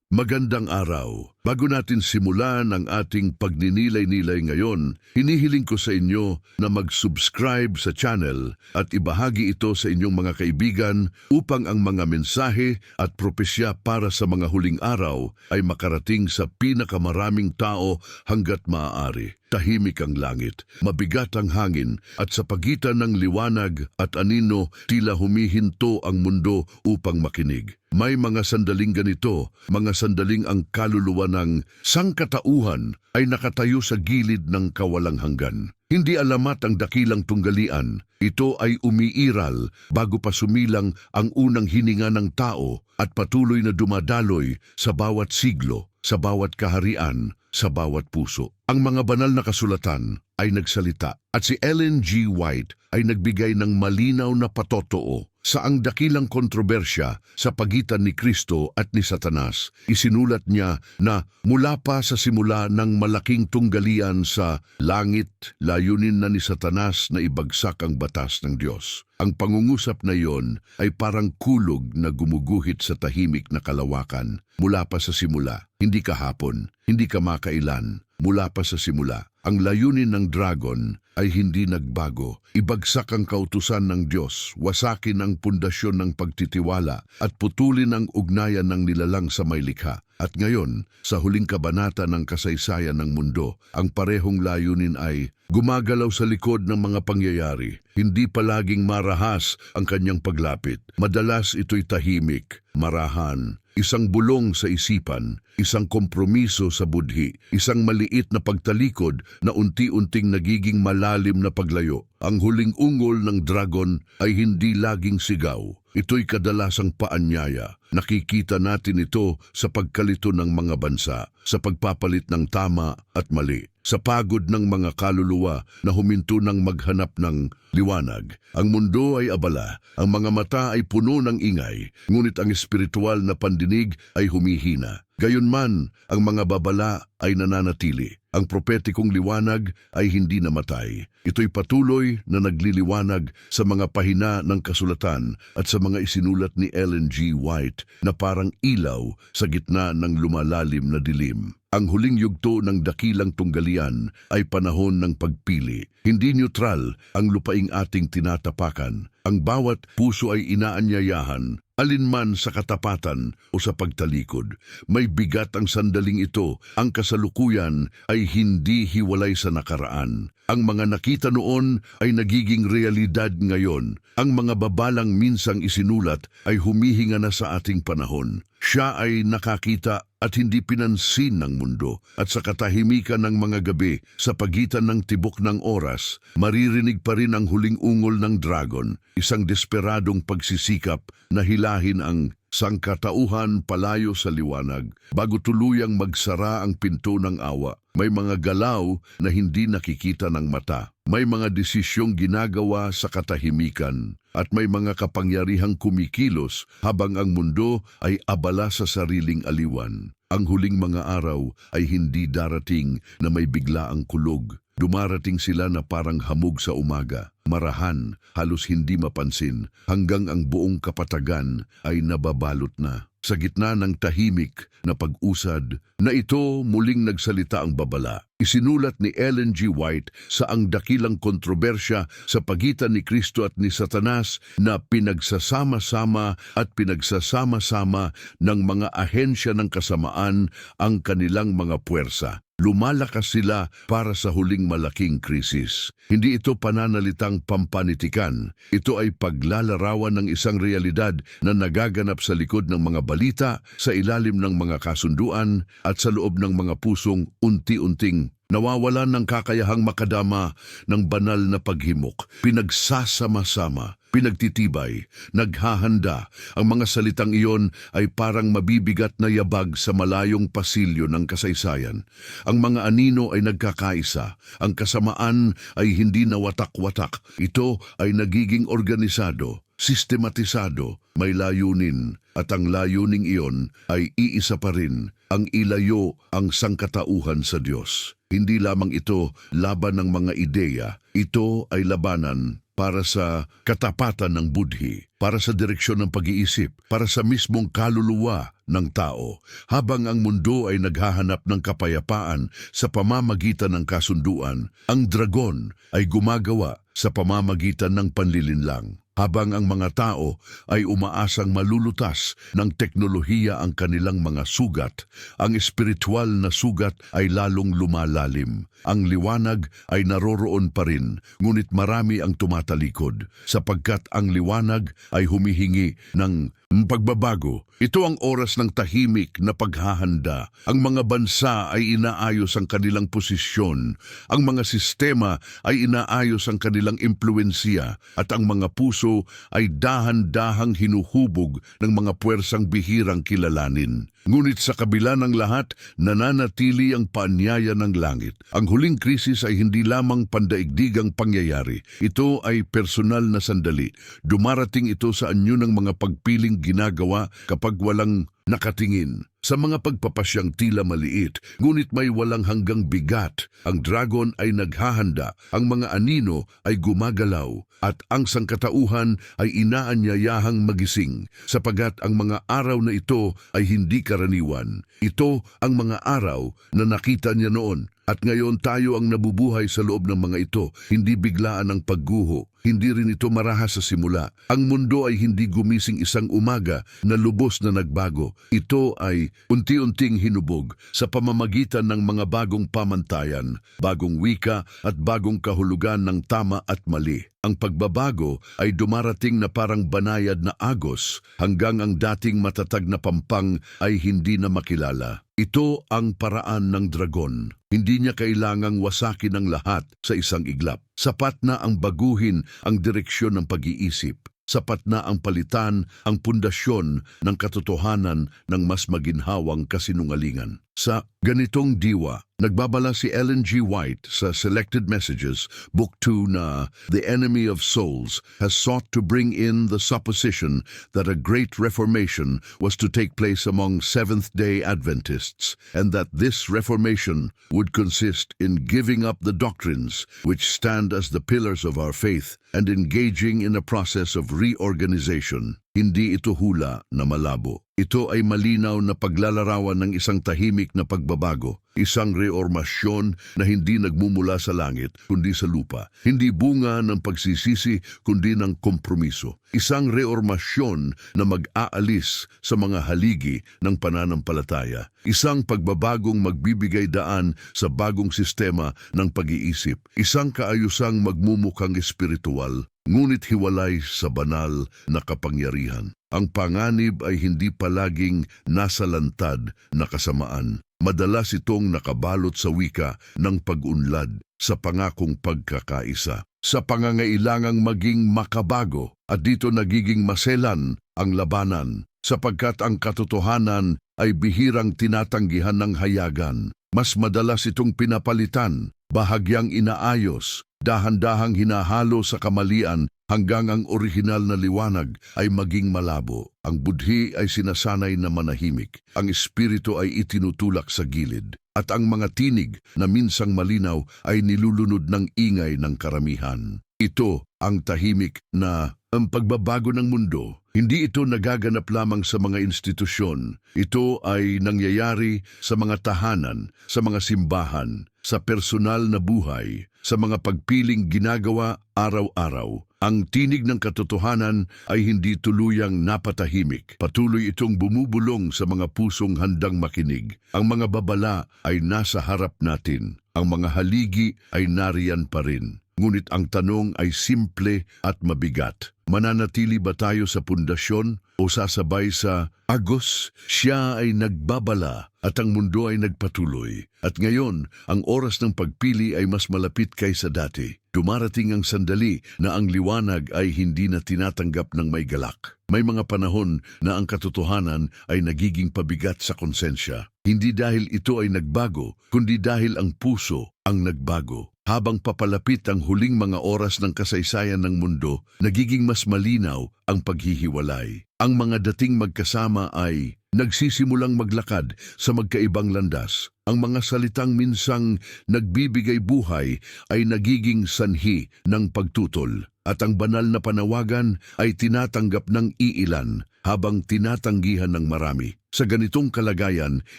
Magandang araw. Bago natin simulan ang ating pagninilay-nilay ngayon, hinihiling ko sa inyo na mag-subscribe sa channel at ibahagi ito sa inyong mga kaibigan upang ang mga mensahe at propesya para sa mga huling araw ay makarating sa pinakamaraming tao hanggat maaari. Tahimik ang langit, mabigat ang hangin, at sa pagitan ng liwanag at anino tila humihinto ang mundo upang makinig. May mga sandaling ganito, mga sandaling ang kaluluwa ng sangkatauhan ay nakatayo sa gilid ng kawalang hanggan. Hindi alamat ang dakilang tunggalian, ito ay umiiral bago pa sumilang ang unang hininga ng tao at patuloy na dumadaloy sa bawat siglo, sa bawat kaharian, sa bawat puso. Ang mga banal na kasulatan ay nagsalita at si Ellen G. White ay nagbigay ng malinaw na patotoo sa ang dakilang kontrobersya sa pagitan ni Kristo at ni Satanas. Isinulat niya na mula pa sa simula ng malaking tunggalian sa langit, layunin na ni Satanas na ibagsak ang batas ng Diyos. Ang pangungusap na iyon ay parang kulog na gumuguhit sa tahimik na kalawakan. Mula pa sa simula, hindi kahapon, hindi kamakailan, mula pa sa simula. Ang layunin ng dragon ay hindi nagbago. Ibagsak ang kautusan ng Diyos, wasakin ang pundasyon ng pagtitiwala at putulin ang ugnayan ng nilalang sa may likha. At ngayon, sa huling kabanata ng kasaysayan ng mundo, ang parehong layunin ay gumagalaw sa likod ng mga pangyayari. Hindi palaging marahas ang kanyang paglapit. Madalas ito'y tahimik, marahan, isang bulong sa isipan, isang kompromiso sa budhi, isang maliit na pagtalikod na unti-unting nagiging malalim na paglayo. Ang huling ungol ng dragon ay hindi laging sigaw. Ito'y kadalasang paanyaya. Nakikita natin ito sa pagkalito ng mga bansa, sa pagpapalit ng tama at mali, sa pagod ng mga kaluluwa na huminto ng maghanap ng liwanag. Ang mundo ay abala, ang mga mata ay puno ng ingay, ngunit ang espiritual na pandinig ay humihina. Gayunman, ang mga babala ay nananatili. Ang propetikong liwanag ay hindi namatay. Ito'y patuloy na nagliliwanag sa mga pahina ng kasulatan at sa mga isinulat ni Ellen G. White na parang ilaw sa gitna ng lumalalim na dilim. Ang huling yugto ng dakilang tunggalian ay panahon ng pagpili. Hindi neutral ang lupaing ating tinatapakan. Ang bawat puso ay inaanyayahan, alinman sa katapatan o sa pagtalikod. May bigat ang sandaling ito. Ang kasalukuyan ay hindi hiwalay sa nakaraan. Ang mga nakita noon ay nagiging realidad ngayon. Ang mga babalang minsang isinulat ay humihinga na sa ating panahon. Siya ay nakakita at hindi pinansin ng mundo. At sa katahimikan ng mga gabi, sa pagitan ng tibok ng oras, maririnig pa rin ang huling ungol ng dragon, isang desperadong pagsisikap na hilahin ang sangkatauhan palayo sa liwanag. Bago tuluyang magsara ang pinto ng awa, may mga galaw na hindi nakikita ng mata. May mga desisyong ginagawa sa katahimikan at may mga kapangyarihang kumikilos habang ang mundo ay abala sa sariling aliwan. Ang huling mga araw ay hindi darating na may biglaang kulog. Dumarating sila na parang hamog sa umaga, marahan, halos hindi mapansin, hanggang ang buong kapatagan ay nababalot na. Sa gitna ng tahimik na pag-usad, na ito muling nagsalita ang babala. Isinulat ni Ellen G. White sa ang dakilang kontrobersya sa pagitan ni Kristo at ni Satanas na pinagsasama-sama at pinagsasama-sama ng mga ahensya ng kasamaan ang kanilang mga puwersa. Lumalakas sila para sa huling malaking krisis. Hindi ito pananalitang pampanitikan. Ito ay paglalarawan ng isang realidad na nagaganap sa likod ng mga balita, sa ilalim ng mga kasunduan, at sa loob ng mga pusong unti-unting nawawalan ng kakayahang makadama ng banal na paghimok. Pinagsasama-sama, pinagtitibay, naghahanda. Ang mga salitang iyon ay parang mabibigat na yabag sa malayong pasilyo ng kasaysayan. Ang mga anino ay nagkakaisa. Ang kasamaan ay hindi nawatak-watak. Ito ay nagiging organisado, sistematisado, may layunin. At ang layuning iyon ay iisa pa rin, ang ilayo ang sangkatauhan sa Diyos. Hindi lamang ito laban ng mga ideya, ito ay labanan para sa katapatan ng budhi, para sa direksyon ng pag-iisip, para sa mismong kaluluwa ng tao, habang ang mundo ay naghahanap ng kapayapaan sa pamamagitan ng kasunduan, ang dragon ay gumagawa sa pamamagitan ng panlilinlang. Habang ang mga tao ay umaasang malulutas ng teknolohiya ang kanilang mga sugat, ang espiritual na sugat ay lalong lumalalim. Ang liwanag ay naroroon pa rin, ngunit marami ang tumatalikod, sapagkat ang liwanag ay humihingi ng pagbabago. Ito ang oras ng tahimik na paghahanda. Ang mga bansa ay inaayos ang kanilang posisyon. Ang mga sistema ay inaayos ang kanilang impluensya. At ang mga puso ay dahan-dahang hinuhubog ng mga puwersang bihirang kilalanin. Ngunit sa kabila ng lahat, nananatili ang paanyaya ng langit. Ang huling krisis ay hindi lamang pandaigdigang pangyayari. Ito ay personal na sandali. Dumarating ito sa anyo ng mga pagpiling ginagawa kapag walang nakatingin. Sa mga pagpapasyang tila maliit, ngunit may walang hanggang bigat, ang dragon ay naghahanda, ang mga anino ay gumagalaw, at ang sangkatauhan ay inaanyayahang magising, sapagat ang mga araw na ito ay hindi karaniwan. Ito ang mga araw na nakita niya noon. At ngayon tayo ang nabubuhay sa loob ng mga ito, hindi biglaan ang pagguho, hindi rin ito marahas sa simula. Ang mundo ay hindi gumising isang umaga na lubos na nagbago. Ito ay unti-unting hinubog sa pamamagitan ng mga bagong pamantayan, bagong wika at bagong kahulugan ng tama at mali. Ang pagbabago ay dumarating na parang banayad na agos hanggang ang dating matatag na pampang ay hindi na makilala. Ito ang paraan ng dragon. Hindi niya kailangang wasakin ang lahat sa isang iglap. Sapat na ang baguhin ang direksyon ng pag-iisip. Sapat na ang palitan ang pundasyon ng katotohanan ng mas maginhawang kasinungalingan. Sa ganitong diwa, nagbabala si Ellen G. White sa Selected Messages, Book 2 na The Enemy of Souls has sought to bring in the supposition that a great reformation was to take place among Seventh-day Adventists, and that this reformation would consist in giving up the doctrines which stand as the pillars of our faith and engaging in a process of reorganization. Hindi ito hula na malabo. Ito ay malinaw na paglalarawan ng isang tahimik na pagbabago, isang reormasyon na hindi nagmumula sa langit kundi sa lupa. Hindi bunga ng pagsisisi kundi ng kompromiso. Isang reormasyon na mag-aalis sa mga haligi ng pananampalataya. Isang pagbabagong magbibigay daan sa bagong sistema ng pag-iisip. Isang kaayusang magmumukhang espiritual, ngunit hiwalay sa banal na kapangyarihan. Ang panganib ay hindi palaging nasa lantad na kasamaan. Madalas itong nakabalot sa wika ng pag-unlad, sa pangakong pagkakaisa, sa pangangailangang maging makabago, at dito nagiging maselan ang labanan, sapagkat ang katotohanan ay bihirang tinatanggihan ng hayagan. Mas madalas itong pinapalitan, bahagyang inaayos, dahan-dahang hinahalo sa kamalian hanggang ang orihinal na liwanag ay maging malabo. Ang budhi ay sinasanay na manahimik, ang espiritu ay itinutulak sa gilid, at ang mga tinig na minsang malinaw ay nilulunod ng ingay ng karamihan. Ito ang tahimik na ang pagbabago ng mundo. Hindi ito nagaganap lamang sa mga institusyon. Ito ay nangyayari sa mga tahanan, sa mga simbahan, sa personal na buhay, sa mga pagpiling ginagawa araw-araw. Ang tinig ng katotohanan ay hindi tuluyang napatahimik. Patuloy itong bumubulong sa mga pusong handang makinig. Ang mga babala ay nasa harap natin. Ang mga haligi ay nariyan pa rin. Ngunit ang tanong ay simple at mabigat. Mananatili ba tayo sa pundasyon o sasabay sa agos? Siya ay nagbabala at ang mundo ay nagpatuloy. At ngayon, ang oras ng pagpili ay mas malapit kaysa dati. Dumarating ang sandali na ang liwanag ay hindi na tinatanggap ng may galak. May mga panahon na ang katotohanan ay nagiging pabigat sa konsensya. Hindi dahil ito ay nagbago, kundi dahil ang puso ang nagbago. Habang papalapit ang huling mga oras ng kasaysayan ng mundo, nagiging mas malinaw ang paghihiwalay. Ang mga dating magkasama ay nagsisimulang maglakad sa magkaibang landas. Ang mga salitang minsang nagbibigay buhay ay nagiging sanhi ng pagtutol, at ang banal na panawagan ay tinatanggap ng iilan habang tinatanggihan ng marami. Sa ganitong kalagayan,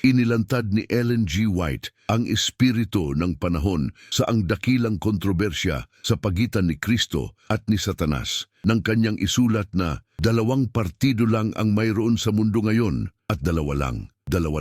inilantad ni Ellen G. White ang espiritu ng panahon sa ang dakilang kontrobersya sa pagitan ni Kristo at ni Satanas, nang kanyang isulat na dalawang partido lang ang mayroon sa mundo ngayon at dalawa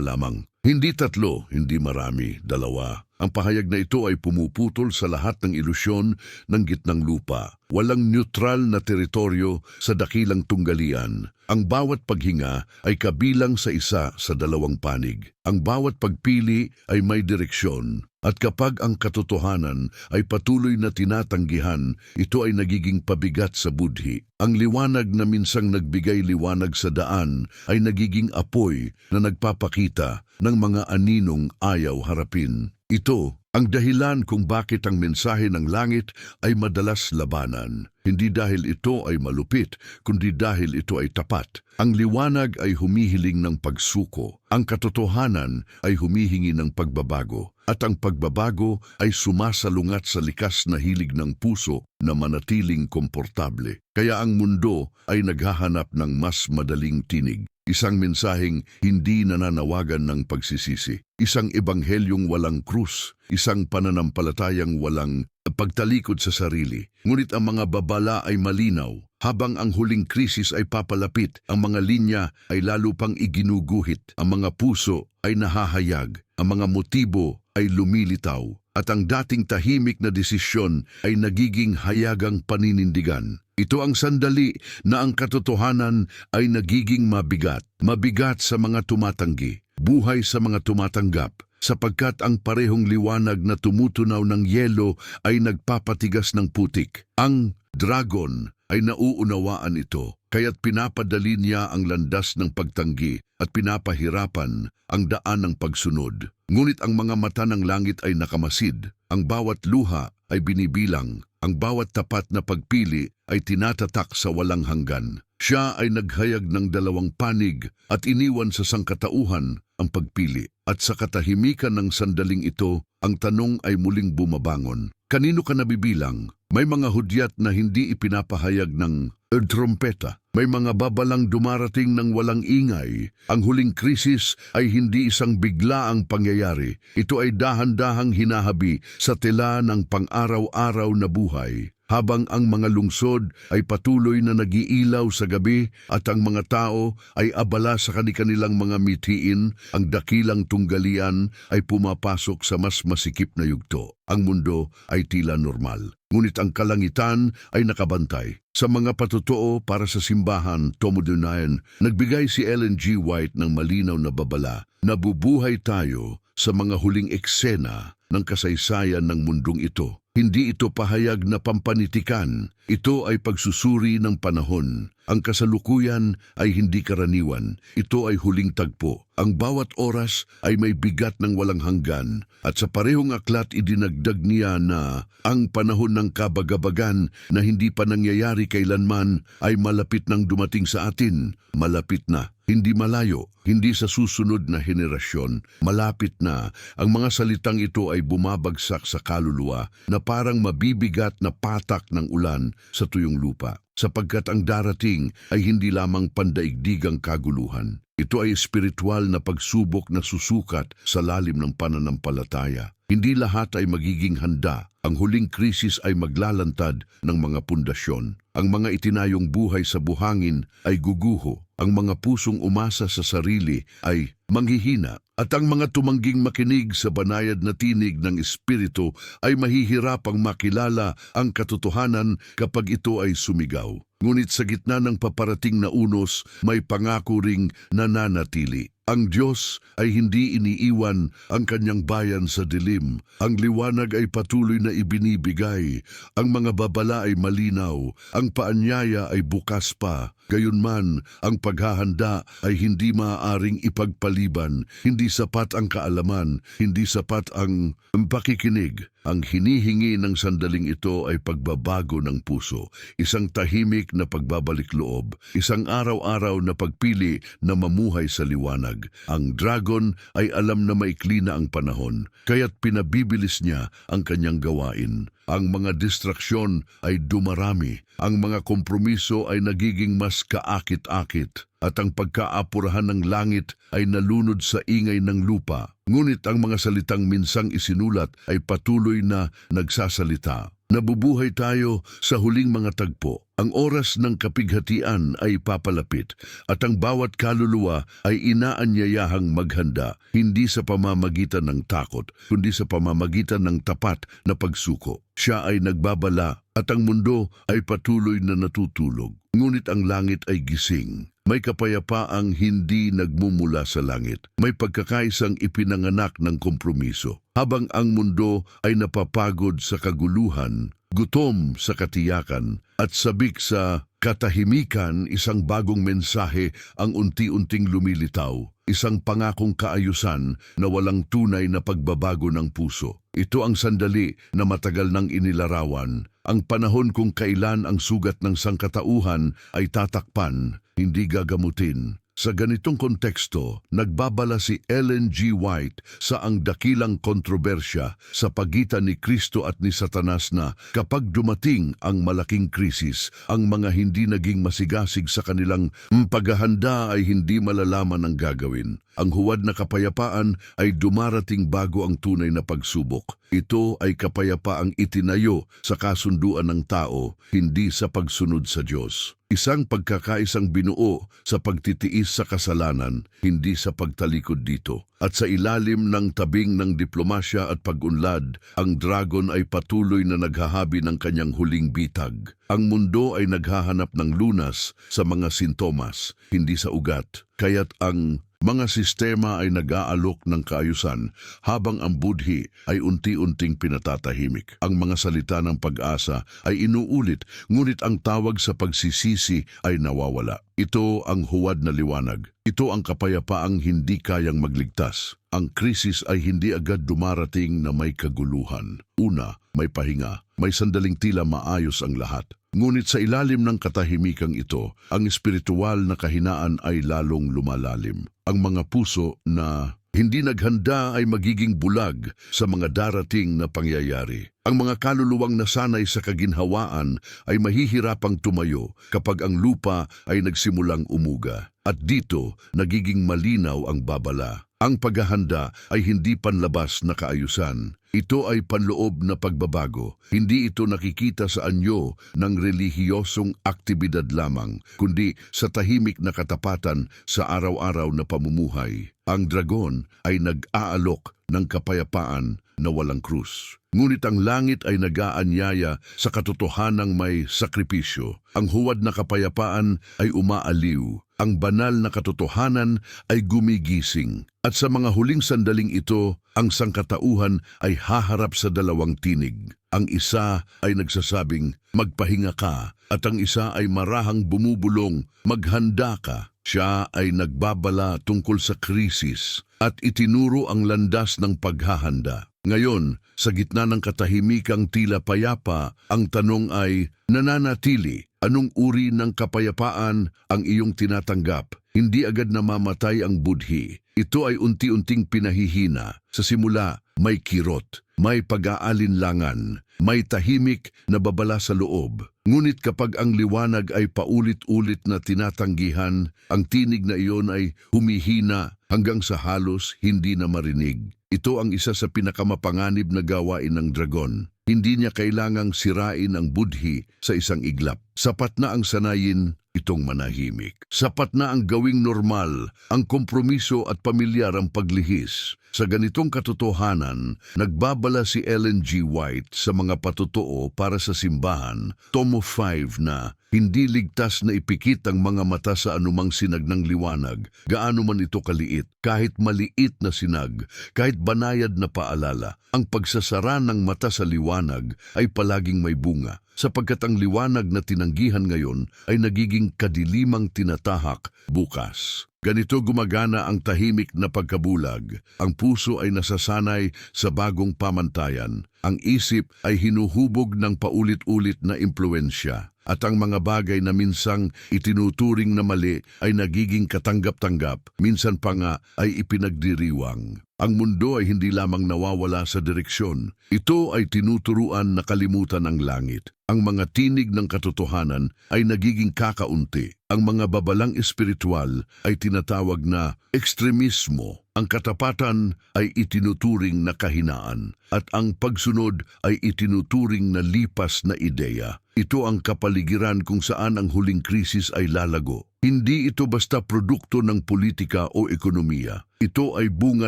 lamang. Hindi tatlo, hindi marami, dalawa. Ang pahayag na ito ay pumuputol sa lahat ng ilusyon ng gitnang lupa. Walang neutral na teritoryo sa dakilang tunggalian. Ang bawat paghinga ay kabilang sa isa sa dalawang panig. Ang bawat pagpili ay may direksyon. At kapag ang katotohanan ay patuloy na tinatanggihan, ito ay nagiging pabigat sa budhi. Ang liwanag na minsang nagbigay liwanag sa daan ay nagiging apoy na nagpapakita ng mga aninong ayaw harapin. Ito ang dahilan kung bakit ang mensahe ng langit ay madalas labanan. Hindi dahil ito ay malupit, kundi dahil ito ay tapat. Ang liwanag ay humihiling ng pagsuko. Ang katotohanan ay humihingi ng pagbabago. At ang pagbabago ay sumasalungat sa likas na hilig ng puso na manatiling komportable. Kaya ang mundo ay naghahanap ng mas madaling tinig. Isang mensaheng hindi nananawagan ng pagsisisi. Isang ebanghelyong walang krus. Isang pananampalatayang walang pagtalikod sa sarili. Ngunit ang mga babala ay malinaw. Habang ang huling krisis ay papalapit, ang mga linya ay lalo pang iginuguhit. Ang mga puso ay nahahayag. Ang mga motibo ay lumilitaw. At ang dating tahimik na desisyon ay nagiging hayagang paninindigan. Ito ang sandali na ang katotohanan ay nagiging mabigat. Mabigat sa mga tumatanggi, buhay sa mga tumatanggap, sapagkat ang parehong liwanag na tumutunaw ng yelo ay nagpapatigas ng putik. Ang dragon ay nauunawaan ito, kaya't pinapadali niya ang landas ng pagtanggi at pinapahirapan ang daan ng pagsunod. Ngunit ang mga mata ng langit ay nakamasid, ang bawat luha ay binibilang, ang bawat tapat na pagpili ay tinatatak sa walang hanggan. Siya ay naghayag ng dalawang panig at iniwan sa sangkatauhan ang pagpili. At sa katahimikan ng sandaling ito, ang tanong ay muling bumabangon. Kanino ka nabibilang? May mga hudyat na hindi ipinapahayag ng trompeta. May mga babalang dumarating ng walang ingay. Ang huling krisis ay hindi isang biglaang pangyayari. Ito ay dahan-dahang hinahabi sa tela ng pang-araw-araw na buhay. Habang ang mga lungsod ay patuloy na nagiilaw sa gabi at ang mga tao ay abala sa kanilang mga mithiin, ang dakilang tunggalian ay pumapasok sa mas masikip na yugto. Ang mundo ay tila normal. Ngunit ang kalangitan ay nakabantay. Sa mga patotoo para sa simbahan, Tomodunayan, nagbigay si Ellen G. White ng malinaw na babala. Nabubuhay tayo sa mga huling eksena ng kasaysayan ng mundong ito. Hindi ito pahayag na pampanitikan. Ito ay pagsusuri ng panahon. Ang kasalukuyan ay hindi karaniwan. Ito ay huling tagpo. Ang bawat oras ay may bigat ng walang hanggan. At sa parehong aklat idinagdag niya na ang panahon ng kabagabagan na hindi pa nangyayari kailanman ay malapit nang dumating sa atin. Malapit na. Hindi malayo, hindi sa susunod na henerasyon. Malapit na. Ang mga salitang ito ay bumabagsak sa kaluluwa na parang mabibigat na patak ng ulan sa tuyong lupa. Sapagkat ang darating ay hindi lamang pandaigdigang kaguluhan. Ito ay espiritual na pagsubok na susukat sa lalim ng pananampalataya. Hindi lahat ay magiging handa. Ang huling krisis ay maglalantad ng mga pundasyon. Ang mga itinayong buhay sa buhangin ay guguho. Ang mga pusong umasa sa sarili ay manghihina. At ang mga tumangging makinig sa banayad na tinig ng Espiritu ay mahihirapang makilala ang katotohanan kapag ito ay sumigaw. Ngunit sa gitna ng paparating na unos, may pangako ring nananatili. Ang Diyos ay hindi iniiwan ang kanyang bayan sa dilim. Ang liwanag ay patuloy na ibinibigay. Ang mga babala ay malinaw. Ang paanyaya ay bukas pa. Gayunman, ang paghahanda ay hindi maaaring ipagpaliban, hindi sapat ang kaalaman, hindi sapat ang pakikinig. Ang hinihingi ng sandaling ito ay pagbabago ng puso, isang tahimik na pagbabalik loob, isang araw-araw na pagpili na mamuhay sa liwanag. Ang dragon ay alam na maikli na ang panahon, kaya't pinabibilis niya ang kanyang gawain. Ang mga distraksyon ay dumarami, ang mga kompromiso ay nagiging mas kaakit-akit, at ang pagkaapurahan ng langit ay nalunod sa ingay ng lupa. Ngunit ang mga salitang minsang isinulat ay patuloy na nagsasalita. Nabubuhay tayo sa huling mga tagpo. Ang oras ng kapighatian ay papalapit at ang bawat kaluluwa ay inaanyayahang maghanda, hindi sa pamamagitan ng takot, kundi sa pamamagitan ng tapat na pagsuko. Siya ay nagbabala at ang mundo ay patuloy na natutulog. Ngunit ang langit ay gising. May kapayapaang hindi nagmumula sa langit. May pagkakaisang ipinanganak ng kompromiso. Habang ang mundo ay napapagod sa kaguluhan, gutom sa katiyakan, at sabik sa katahimikan, isang bagong mensahe ang unti-unting lumilitaw. Isang pangakong kaayusan na walang tunay na pagbabago ng puso. Ito ang sandali na matagal nang inilarawan. Ang panahon kung kailan ang sugat ng sangkatauhan ay tatakpan, hindi gagamutin. Sa ganitong konteksto, nagbabala si Ellen G. White sa ang dakilang kontrobersya sa pagitan ni Kristo at ni Satanas na kapag dumating ang malaking krisis, ang mga hindi naging masigasig sa kanilang paghahanda ay hindi malalaman ang gagawin. Ang huwad na kapayapaan ay dumarating bago ang tunay na pagsubok. Ito ay kapayapaang itinayo sa kasunduan ng tao, hindi sa pagsunod sa Diyos. Isang pagkakaisang binuo sa pagtitiis sa kasalanan, hindi sa pagtalikod dito. At sa ilalim ng tabing ng diplomasya at pag-unlad, ang dragon ay patuloy na naghahabi ng kanyang huling bitag. Ang mundo ay naghahanap ng lunas sa mga sintomas, hindi sa ugat. Kaya't ang mga sistema ay nag-aalok ng kaayusan habang ang budhi ay unti-unting pinatatahimik. Ang mga salita ng pag-asa ay inuulit, ngunit ang tawag sa pagsisisi ay nawawala. Ito ang huwad na liwanag. Ito ang kapayapaang hindi kayang magligtas. Ang krisis ay hindi agad dumarating na may kaguluhan. Una, may pahinga. May sandaling tila maayos ang lahat. Ngunit sa ilalim ng katahimikang ito, ang espiritual na kahinaan ay lalong lumalalim. Ang mga puso na hindi naghanda ay magiging bulag sa mga darating na pangyayari. Ang mga kaluluwang nasanay sa kaginhawaan ay mahihirapang tumayo kapag ang lupa ay nagsimulang umuga. At dito, nagiging malinaw ang babala. Ang paghahanda ay hindi panlabas na kaayusan. Ito ay panloob na pagbabago. Hindi ito nakikita sa anyo ng relihiyosong aktibidad lamang, kundi sa tahimik na katapatan sa araw-araw na pamumuhay. Ang dragon ay nag-aalok ng kapayapaan na walang krus. Ngunit ang langit ay nag-aanyaya sa katotohanang may sakripisyo. Ang huwad na kapayapaan ay umaaliw. Ang banal na katotohanan ay gumigising. At sa mga huling sandaling ito, ang sangkatauhan ay haharap sa dalawang tinig. Ang isa ay nagsasabing, magpahinga ka, at ang isa ay marahang bumubulong, maghanda ka. Siya ay nagbabala tungkol sa krisis at itinuro ang landas ng paghahanda. Ngayon, sa gitna ng katahimikang tila payapa, ang tanong ay, nananatili, anong uri ng kapayapaan ang iyong tinatanggap? Hindi agad namamatay ang budhi. Ito ay unti-unting pinahihina. Sa simula, may kirot, may pag-aalinlangan, may tahimik na babala sa loob. Ngunit kapag ang liwanag ay paulit-ulit na tinatanggihan, ang tinig na iyon ay humihina hanggang sa halos hindi na marinig. Ito ang isa sa pinakamapanganib na gawain ng dragon. Hindi niya kailangang sirain ang budhi sa isang iglap. Sapat na ang sanayin itong manahimik. Sapat na ang gawing normal, ang kompromiso at pamilyar ang paglihis. Sa ganitong katotohanan, nagbabala si Ellen G. White sa mga patotoo para sa simbahan, Tomo 5 na Hindi ligtas na ipikit ang mga mata sa anumang sinag ng liwanag, gaano man ito kaliit, kahit maliit na sinag, kahit banayad na paalala. Ang pagsasara ng mata sa liwanag ay palaging may bunga, sapagkat ang liwanag na tinanggihan ngayon ay nagiging kadilimang tinatahak bukas. Ganito gumagana ang tahimik na pagkabulag. Ang puso ay nasasanay sa bagong pamantayan. Ang isip ay hinuhubog ng paulit-ulit na impluensya. At ang mga bagay na minsang itinuturing na mali ay nagiging katanggap-tanggap, minsan pa nga ay ipinagdiriwang. Ang mundo ay hindi lamang nawawala sa direksyon. Ito ay tinuturuan na kalimutan ang langit. Ang mga tinig ng katotohanan ay nagiging kakaunti. Ang mga babalang espiritual ay tinatawag na ekstremismo. Ang katapatan ay itinuturing na kahinaan. At ang pagsunod ay itinuturing na lipas na ideya. Ito ang kapaligiran kung saan ang huling krisis ay lalago. Hindi ito basta produkto ng politika o ekonomiya. Ito ay bunga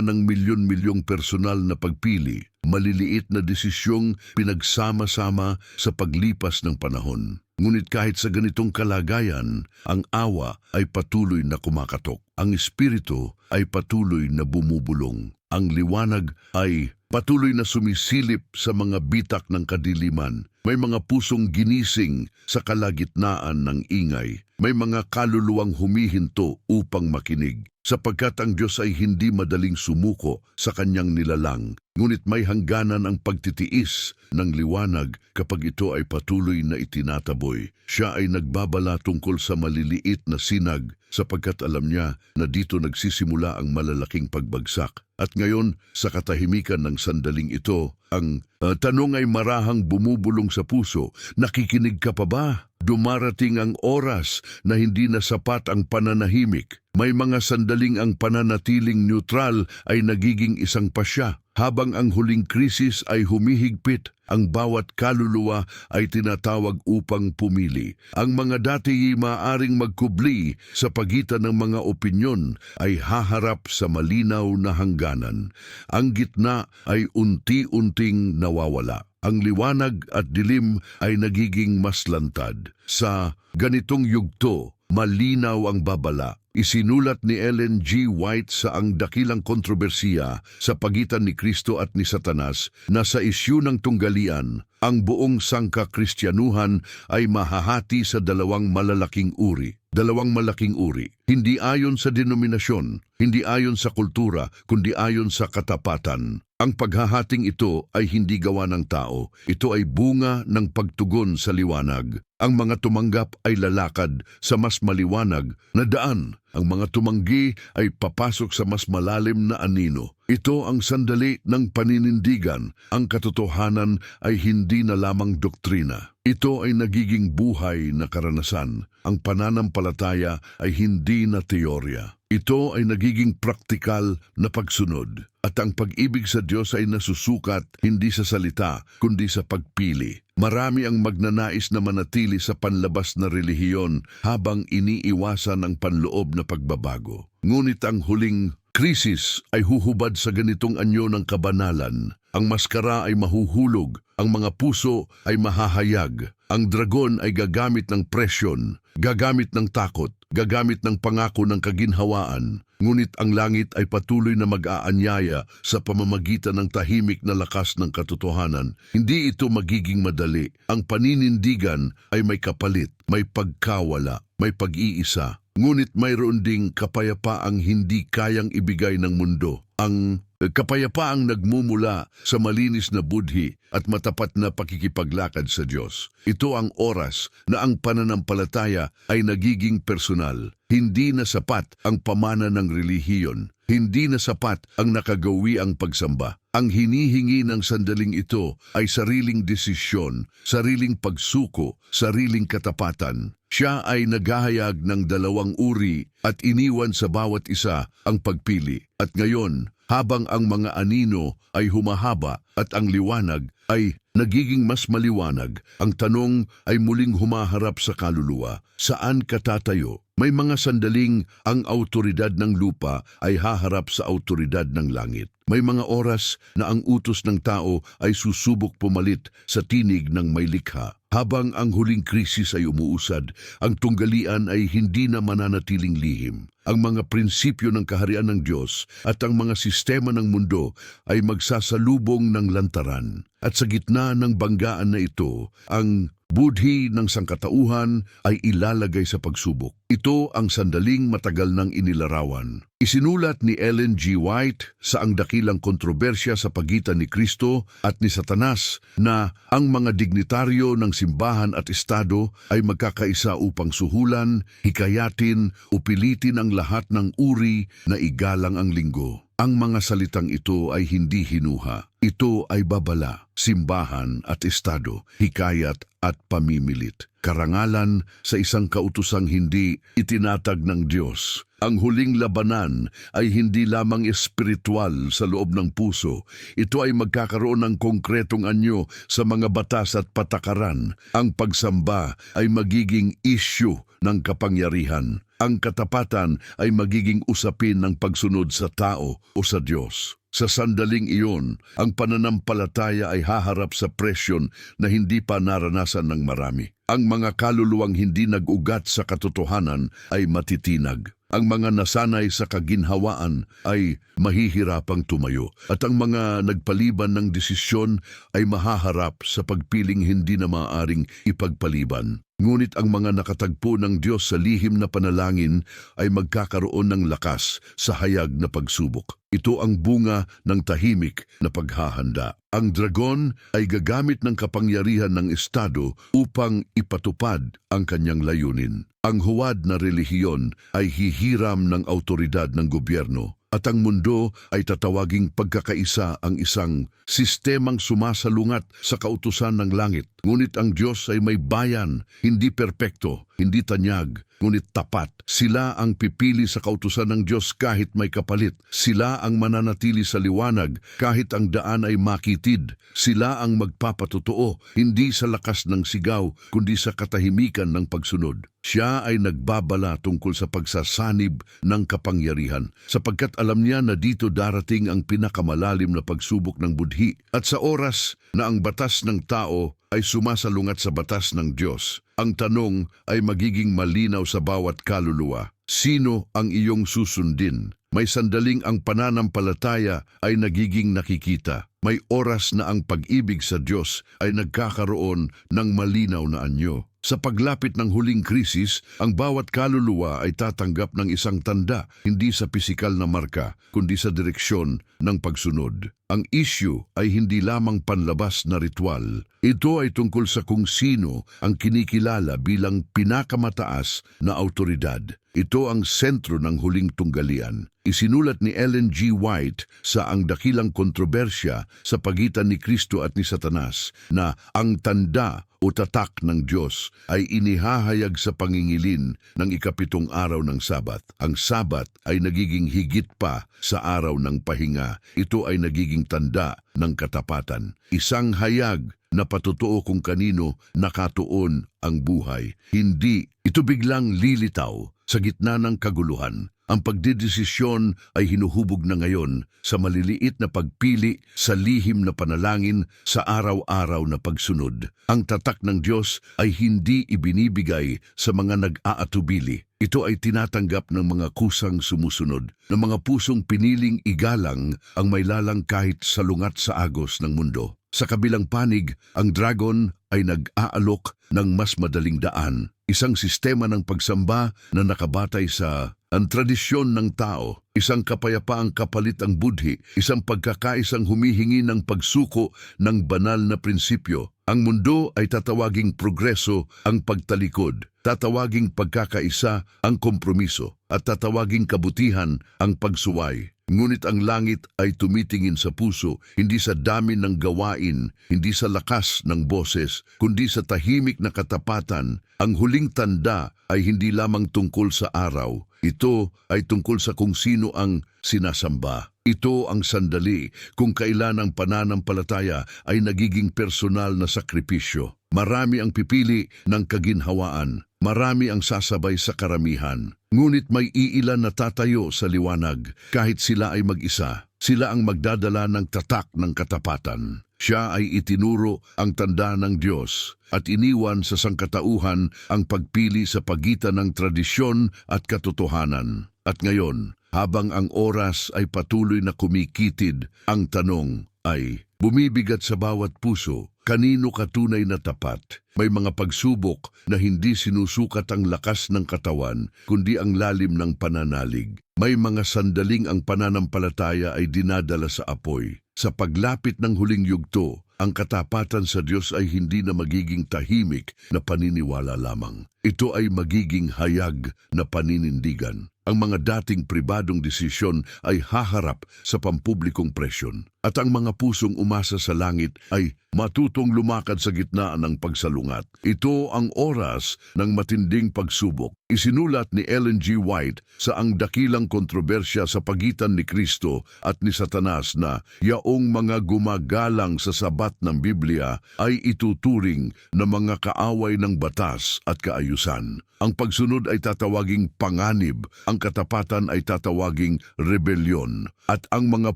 ng milyon-milyong personal na pagpili, maliliit na desisyong pinagsama-sama sa paglipas ng panahon. Ngunit kahit sa ganitong kalagayan, ang awa ay patuloy na kumakatok. Ang espiritu ay patuloy na bumubulong. Ang liwanag ay patuloy na sumisilip sa mga bitak ng kadiliman. May mga pusong ginising sa kalagitnaan ng ingay. May mga kaluluwang humihinto upang makinig. Sapagkat ang Diyos ay hindi madaling sumuko sa kanyang nilalang. Ngunit may hangganan ang pagtitiis ng liwanag kapag ito ay patuloy na itinataboy. Siya ay nagbabala tungkol sa maliliit na sinag sapagkat alam niya na dito nagsisimula ang malalaking pagbagsak. At ngayon, sa katahimikan ng sandaling ito, ang tanong ay marahang bumubulong sa puso, nakikinig ka pa ba? Dumarating ang oras na hindi na sapat ang pananahimik. May mga sandaling ang pananatiling neutral ay nagiging isang pasya. Habang ang huling krisis ay humihigpit, ang bawat kaluluwa ay tinatawag upang pumili. Ang mga dati maaring magkubli sa pagitan ng mga opinyon ay haharap sa malinaw na hangganan. Ang gitna ay unti-unting nawawala. Ang liwanag at dilim ay nagiging mas lantad. Sa ganitong yugto, malinaw ang babala. Isinulat ni Ellen G. White sa Ang Dakilang Kontrobersiya sa pagitan ni Kristo at ni Satanas na sa isyu ng tunggalian, ang buong sangka-Kristyanuhan ay mahahati sa dalawang malalaking uri. Dalawang malaking uri, hindi ayon sa denominasyon, hindi ayon sa kultura, kundi ayon sa katapatan. Ang paghahating ito ay hindi gawa ng tao, ito ay bunga ng pagtugon sa liwanag. Ang mga tumanggap ay lalakad sa mas maliwanag na daan. Ang mga tumanggi ay papasok sa mas malalim na anino. Ito ang sandali ng paninindigan. Ang katotohanan ay hindi na lamang doktrina. Ito ay nagiging buhay na karanasan. Ang pananampalataya ay hindi na teorya. Ito ay nagiging praktikal na pagsunod. At ang pag-ibig sa Diyos ay nasusukat hindi sa salita, kundi sa pagpili. Marami ang magnanais na manatili sa panlabas na relihiyon habang iniiwasan ang panloob na pagbabago. Ngunit ang huling krisis ay huhubad sa ganitong anyo ng kabanalan. Ang maskara ay mahuhulog, ang mga puso ay mahahayag. Ang dragon ay gagamit ng presyon, gagamit ng takot, gagamit ng pangako ng kaginhawaan. Ngunit ang langit ay patuloy na mag-aanyaya sa pamamagitan ng tahimik na lakas ng katotohanan. Hindi ito magiging madali. Ang paninindigan ay may kapalit, may pagkawala, may pag-iisa. Ngunit mayroon ding kapayapaang hindi kayang ibigay ng mundo. Ang kapayapaang nagmumula sa malinis na budhi at matapat na pakikipaglakad sa Diyos. Ito ang oras na ang pananampalataya ay nagiging personal. Hindi na sapat ang pamana ng relihiyon. Hindi na sapat ang nakagawi ang pagsamba. Ang hinihingi ng sandaling ito ay sariling desisyon, sariling pagsuko, sariling katapatan. Siya ay naghahayag ng dalawang uri at iniwan sa bawat isa ang pagpili. At ngayon, habang ang mga anino ay humahaba at ang liwanag ay nagiging mas maliwanag, ang tanong ay muling humaharap sa kaluluwa. Saan ka tatayo? May mga sandaling ang autoridad ng lupa ay haharap sa autoridad ng langit. May mga oras na ang utos ng tao ay susubok pumalit sa tinig ng may likha. Habang ang huling krisis ay umuusad, ang tunggalian ay hindi na mananatiling lihim. Ang mga prinsipyo ng kaharian ng Diyos at ang mga sistema ng mundo ay magsasalubong ng lantaran. At sa gitna ng banggaan na ito, ang budhi ng sangkatauhan ay ilalagay sa pagsubok. Ito ang sandaling matagal nang inilarawan. Isinulat ni Ellen G. White sa Ang Dakilang Kontrobersya sa Pagitan ni Kristo at ni Satanas na ang mga dignitaryo ng simbahan at estado ay magkakaisa upang suhulan, hikayatin o pilitin ang lahat ng uri na igalang ang linggo. Ang mga salitang ito ay hindi hinuha. Ito ay babala, simbahan at estado, hikayat at pamimilit. Karangalan sa isang kautusang hindi itinatag ng Diyos. Ang huling labanan ay hindi lamang espiritual sa loob ng puso. Ito ay magkakaroon ng konkretong anyo sa mga batas at patakaran. Ang pagsamba ay magiging issue ng kapangyarihan. Ang katapatan ay magiging usapin ng pagsunod sa tao o sa Diyos. Sa sandaling iyon, ang pananampalataya ay haharap sa presyon na hindi pa naranasan ng marami. Ang mga kaluluwang hindi nag-ugat sa katotohanan ay matitinag. Ang mga nasanay sa kaginhawaan ay mahihirapang tumayo at ang mga nagpaliban ng desisyon ay mahaharap sa pagpiling hindi na maaaring ipagpaliban. Ngunit ang mga nakatagpo ng Diyos sa lihim na panalangin ay magkakaroon ng lakas sa hayag na pagsubok. Ito ang bunga ng tahimik na paghahanda. Ang dragon ay gagamit ng kapangyarihan ng estado upang ipatupad ang kanyang layunin. Ang huwad na relihiyon ay hihiram ng autoridad ng gobyerno. At ang mundo ay tatawaging pagkakaisa ang isang sistemang sumasalungat sa kautusan ng langit. Ngunit ang Diyos ay may bayan, hindi perpekto, hindi tanyag, ngunit tapat. Sila ang pipili sa kautusan ng Diyos kahit may kapalit. Sila ang mananatili sa liwanag kahit ang daan ay makitid. Sila ang magpapatotoo, hindi sa lakas ng sigaw, kundi sa katahimikan ng pagsunod. Siya ay nagbabala tungkol sa pagsasanib ng kapangyarihan, sapagkat alam niya na dito darating ang pinakamalalim na pagsubok ng budhi. At sa oras na ang batas ng tao ay sumasalungat sa batas ng Diyos, ang tanong ay magiging malinaw sa bawat kaluluwa. Sino ang iyong susundin? May sandaling ang pananampalataya ay nagiging nakikita. May oras na ang pag-ibig sa Diyos ay nagkakaroon ng malinaw na anyo. Sa paglapit ng huling krisis, ang bawat kaluluwa ay tatanggap ng isang tanda, hindi sa pisikal na marka, kundi sa direksyon ng pagsunod. Ang issue ay hindi lamang panlabas na ritual. Ito ay tungkol sa kung sino ang kinikilala bilang pinakamataas na autoridad. Ito ang sentro ng huling tunggalian. Isinulat ni Ellen G. White sa Ang Dakilang Kontrobersya sa Pagitan ni Kristo at ni Satanas na ang tanda o tatak ng Diyos ay inihahayag sa pangingilin ng ikapitong araw ng Sabat. Ang Sabat ay nagiging higit pa sa araw ng pahinga. Ito ay nagiging tanda ng katapatan. Isang hayag na patotoo kung kanino nakatuon ang buhay. Hindi ito biglang lilitaw sa gitna ng kaguluhan. Ang pagdedesisyon ay hinuhubog na ngayon sa maliliit na pagpili, sa lihim na panalangin, sa araw-araw na pagsunod. Ang tatak ng Diyos ay hindi ibinibigay sa mga nag-aatubili. Ito ay tinatanggap ng mga kusang sumusunod, ng mga pusong piniling igalang ang may lalang kahit salungat sa agos ng mundo. Sa kabilang panig, ang dragon ay nag-aalok ng mas madaling daan. Isang sistema ng pagsamba na nakabatay sa ang tradisyon ng tao, isang kapayapaang kapalit ang budhi, isang pagkakaisang humihingi ng pagsuko ng banal na prinsipyo. Ang mundo ay tatawaging progreso ang pagtalikod, tatawaging pagkakaisa ang kompromiso, at tatawaging kabutihan ang pagsuway. Ngunit ang langit ay tumitingin sa puso, hindi sa dami ng gawain, hindi sa lakas ng boses, kundi sa tahimik na katapatan. Ang huling tanda ay hindi lamang tungkol sa araw. Ito ay tungkol sa kung sino ang sinasamba. Ito ang sandali kung kailan ang pananampalataya ay nagiging personal na sakripisyo. Marami ang pipili ng kaginhawaan. Marami ang sasabay sa karamihan. Ngunit may iilan na tatayo sa liwanag kahit sila ay mag-isa. Sila ang magdadala ng tatak ng katapatan. Siya ay itinuro ang tanda ng Diyos at iniwan sa sangkatauhan ang pagpili sa pagitan ng tradisyon at katotohanan. At ngayon, habang ang oras ay patuloy na kumikitid, ang tanong ay bumibigat sa bawat puso, kanino ka tunay na tapat? May mga pagsubok na hindi sinusukat ang lakas ng katawan, kundi ang lalim ng pananalig. May mga sandaling ang pananampalataya ay dinadala sa apoy. Sa paglapit ng huling yugto, ang katapatan sa Diyos ay hindi na magiging tahimik na paniniwala lamang. Ito ay magiging hayag na paninindigan. Ang mga dating pribadong desisyon ay haharap sa pampublikong presyon. At ang mga pusong umasa sa langit ay matutong lumakad sa gitna ng pagsalungat. Ito ang oras ng matinding pagsubok. Isinulat ni Ellen G. White sa Ang Dakilang Kontrobersya sa Pagitan ni Kristo at ni Satanas na yaong mga gumagalang sa sabat ng Biblia ay ituturing na mga kaaway ng batas at kaayusan. Ang pagsunod ay tatawaging panganib, ang katapatan ay tatawaging rebelyon, at ang mga